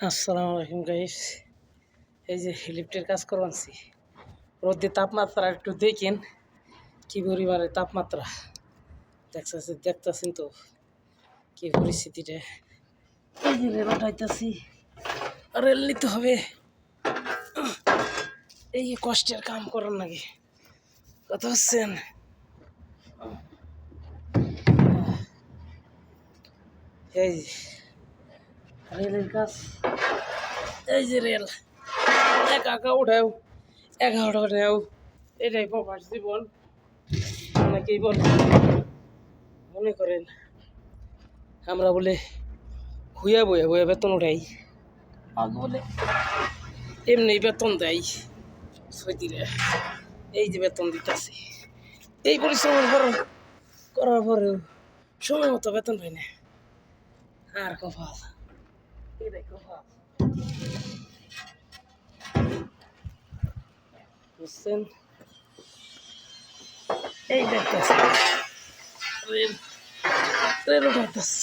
আসসালামু আলাইকুম গাইস। এই যে লিফটের কাজ করবানছি, রোদের তাপমাত্রা একটু দেখেন কি পরিমাণে তাপমাত্রা দেখতেছেন তো কি পরিস্থিতিটা। এই যে রেল উঠাইতেছি, রেল নিতে হবে, এই কষ্টের কাম করার নাকি কথা হচ্ছেন। এই রেলের কাজ, এই যে রেল একা একা উঠাও, একা উঠাও, এটাই প্রবাস জীবন অনেকেই বলে। মনে করেন আমরা বলে হুইয়া বইয়া বইয়া বেতন উঠাই, আগে বলে এমনি বেতন দেয় সৈতিরে। এই যে বেতন দিতেছে, এই পরিশ্রমের পর করার পরেও সময় মতো বেতন পাই না। আর কপাল, এটাই কপাল, বুঝছেন? এই দেখতেছে রেল, রেল উঠাইতেছে।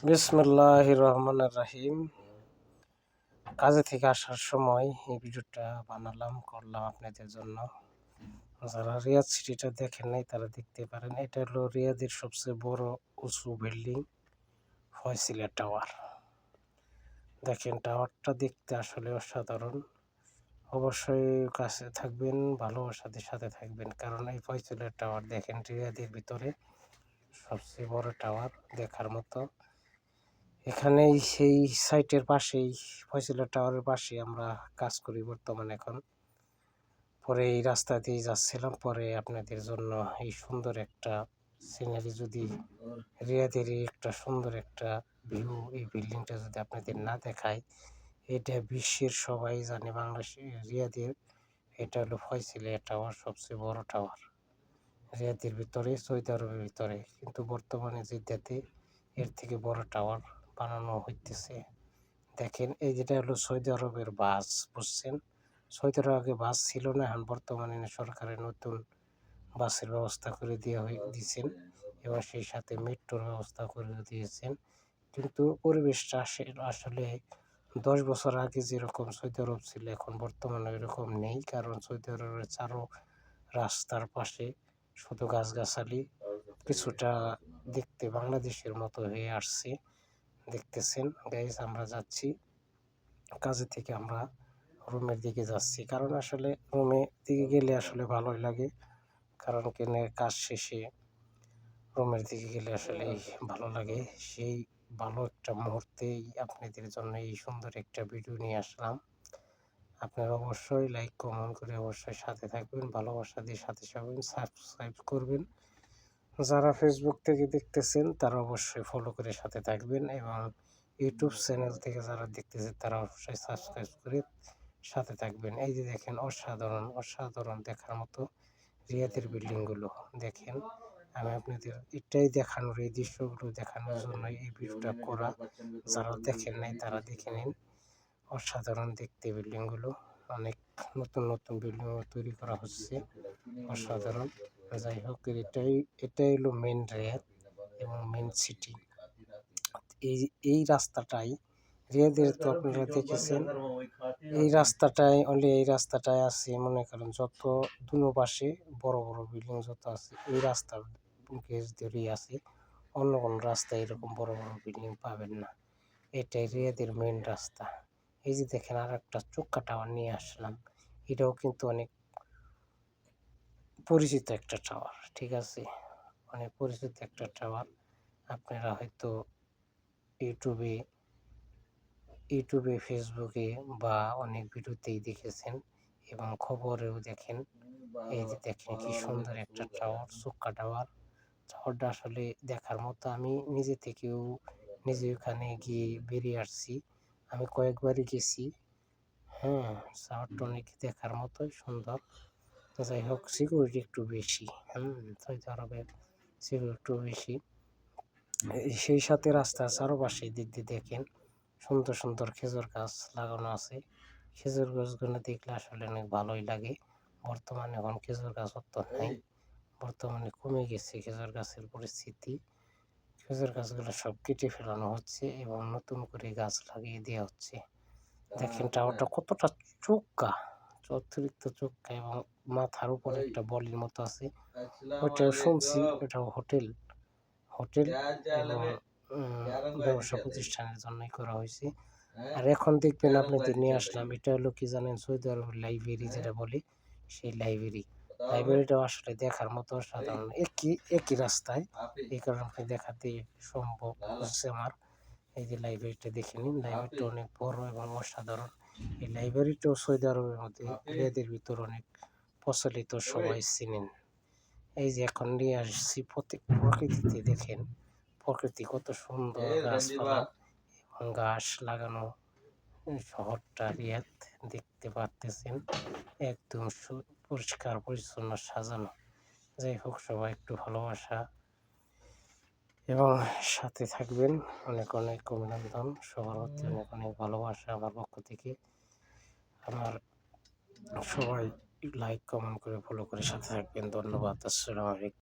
বিসমিল্লাহির রহমানির রহিম। কাজে থেকে আসার সময় এই ভিডিওটা করলাম আপনাদের জন্য। যারা রিয়াদ সিটিটা দেখেন নাই তারা দেখতে পারেন। এটা হলো রিয়াদের সবচেয়ে বড় উঁচু বিল্ডিং, ফয়সিলা টাওয়ার। দেখেন টাওয়ারটা দেখতে আসলে অসাধারণ। অবশ্যই কাছে থাকবেন, ভালোবাসাদের সাথে থাকবেন, কারণ এই ফয়সিলা টাওয়ার দেখেন রিয়াদের ভিতরে সবচেয়ে বড় টাওয়ার দেখার মতো। এখানেই সেই সাইটের পাশেই, ফয়সিলা টাওয়ারের পাশে আমরা কাজ করি বর্তমানে এখন। পরে এই রাস্তা দিয়ে যাচ্ছিলাম, পরে আপনাদের জন্য এই সুন্দর একটা সিনারি, যদি রিয়াদের একটা সুন্দর একটা ভিউ, এই বিল্ডিংটা যদি আপনাদের না দেখায়, এটা বিশ্বের সবাই জানে, বাংলাদেশের রিয়াদের এটা হলো ফয়সিলা টাওয়ার, সবচেয়ে বড় টাওয়ার রিয়াদের ভিতরে, সৌদি আরবের ভিতরে। কিন্তু বর্তমানে জেদ্দাতে এর থেকে বড় টাওয়ার বানানো হইতেছে। দেখেন এই যেটা হলো সৌদি আরবের বাস, বুঝছেন? সৌদি আরবে আগে বাস ছিল না, এখন বর্তমানে সরকারের নতুন বাসের ব্যবস্থা করে দিয়েছেন এবং সেই সাথে মেট্রোর ব্যবস্থা করে দিয়েছেন। কিন্তু পরিবেশটা আসলে 10 বছর আগে যেরকম সৌদি আরব ছিল, এখন বর্তমানে এরকম নেই। কারণ সৌদি আরবের চারো রাস্তার পাশে শুধু গাছগাছালি, কিছুটা দেখতে বাংলাদেশের মতো হয়ে আসছে। দেখতেছেন গাইস, আমরা যাচ্ছি কাজে থেকে, আমরা রুমের দিকে যাচ্ছি। কারণ আসলে রুমের দিকে গেলে আসলে ভালোই লাগে, কারণ কেনে কাজ শেষে রুমের দিকে গেলে আসলে ভালো লাগে। সেই ভালো একটা মুহূর্তেই আপনাদের জন্য এই সুন্দর একটা ভিডিও নিয়ে আসলাম। আপনারা অবশ্যই লাইক কমেন্ট করে অবশ্যই সাথে থাকবেন, ভালোবাসা দিয়ে সাথে থাকবেন, সাবস্ক্রাইব করবেন। যারা ফেসবুক থেকে দেখতেছেন তারা অবশ্যই ফলো করে সাথে থাকবেন, এবং ইউটিউব চ্যানেল থেকে যারা দেখতেছেন তারা অবশ্যই সাবস্ক্রাইব করে সাথে থাকবেন। এই যে দেখেন, অসাধারণ অসাধারণ দেখার মতো রিয়াদের বিল্ডিংগুলো দেখেন। আমি আপনাদের এটাই দেখানোর, এই দৃশ্যগুলো দেখানোর জন্য এই ভিডিওটা করা। যারা দেখেন নাই তারা দেখে নিন, অসাধারণ দেখতে বিল্ডিংগুলো। অনেক নতুন নতুন বিল্ডিং তৈরি করা হচ্ছে, অসাধারণ। যাই হোক, এটাই হলো মেন রিয়াদ এবং মেন সিটি। এই এই রাস্তাটাই রিয়াদের, তো আপনারা দেখেছেন, এই রাস্তাটায় এই রাস্তাটায় আছে, মনে করেন যত দুনো পাশে বড় বড় বিল্ডিং যত আছে, এই রাস্তার গেজ ধরেই আছে। অন্য কোনো রাস্তায় এরকম বড় বড় বিল্ডিং পাবেন না। এটাই রিয়াদের মেন রাস্তা। এই যে দেখেন, আর একটা চোক্কা টাওয়ার নিয়ে আসলাম, এটাও কিন্তু অনেক পরিচিত একটা টাওয়ার, ঠিক আছে, অনেক পরিচিত একটা টাওয়ার। আপনারা হয়তো ইউটিউবে ফেসবুকে বা অনেক ভিডিওতেই দেখেছেন এবং খবরেও দেখেন। এই যে দেখেন কি সুন্দর একটা টাওয়ার, চোক্কা টাওয়ার। টাওয়ারটা আসলে দেখার মতো। আমি নিজে ওখানে গিয়ে বেরিয়ে আসছি, আমি কয়েকবারই গেছি। হ্যাঁ, টাওয়ারটা অনেক দেখার মতোই সুন্দর। যাই হোক, সিকিউরিটি একটু বেশি, সৌদি আরবের সিকিউরিটি একটু বেশি। সেই সাথে রাস্তার চারপাশে দিক দিয়ে দেখেন সুন্দর সুন্দর খেজুর গাছ লাগানো আছে। খেজুর গাছগুলো দেখলে আসলে অনেক ভালোই লাগে, বর্তমানে এখন খেজুর গাছ অত নাই, বর্তমানে কমে গেছে খেজুর গাছের পরিস্থিতি। খেজুর গাছগুলো সব কেটে ফেলানো হচ্ছে এবং নতুন করে গাছ লাগিয়ে দেওয়া হচ্ছে। দেখেন টাওয়ারটা কতটা চোক্কা, অতিরিক্ত চোক্কা, এবং মাথার উপরে একটা বলির মতো আছে। ওইটাও শুনছি ওটাও হোটেল এবং ব্যবসা প্রতিষ্ঠানের জন্যই করা হয়েছে। আর এখন দেখবেন আপনাদের নিয়ে আসলাম, এটা হলো কি জানেন, সৌদি আরবের লাইব্রেরি যেটা বলে, সেই লাইব্রেরিটাও আসলে দেখার মতো সাধারণ, একই রাস্তায়, এই কারণে আপনি দেখাতে সম্ভব হচ্ছে আমার। এই যে লাইব্রেরিটা দেখে নিন, লাইব্রেরিটা অনেক বড় এবং অসাধারণ। এই লাইব্রেরিটাও সৌদি আরবের মধ্যে রিয়াদের ভিতর অনেক প্রচলিত, সবাই চিনেন। এই যে এখন নিয়ে আসছি প্রকৃতিতে, দেখেন প্রকৃতি কত সুন্দর, গাছপালা এবং ঘাস লাগানো শহরটা রিয়াদ দেখতে পারতেছেন, একদম পরিষ্কার পরিচ্ছন্ন সাজানো। যাই হোক, সবাই একটু ভালোবাসা এবং সাথে থাকবেন। অনেক অনেক অভিনন্দন, সবার প্রতি অনেক অনেক ভালোবাসা আমার পক্ষ থেকে। আমার সবাই লাইক কমেন্ট করে ফলো করে সাথে থাকবেন। ধন্যবাদ। আসসালামু আলাইকুম।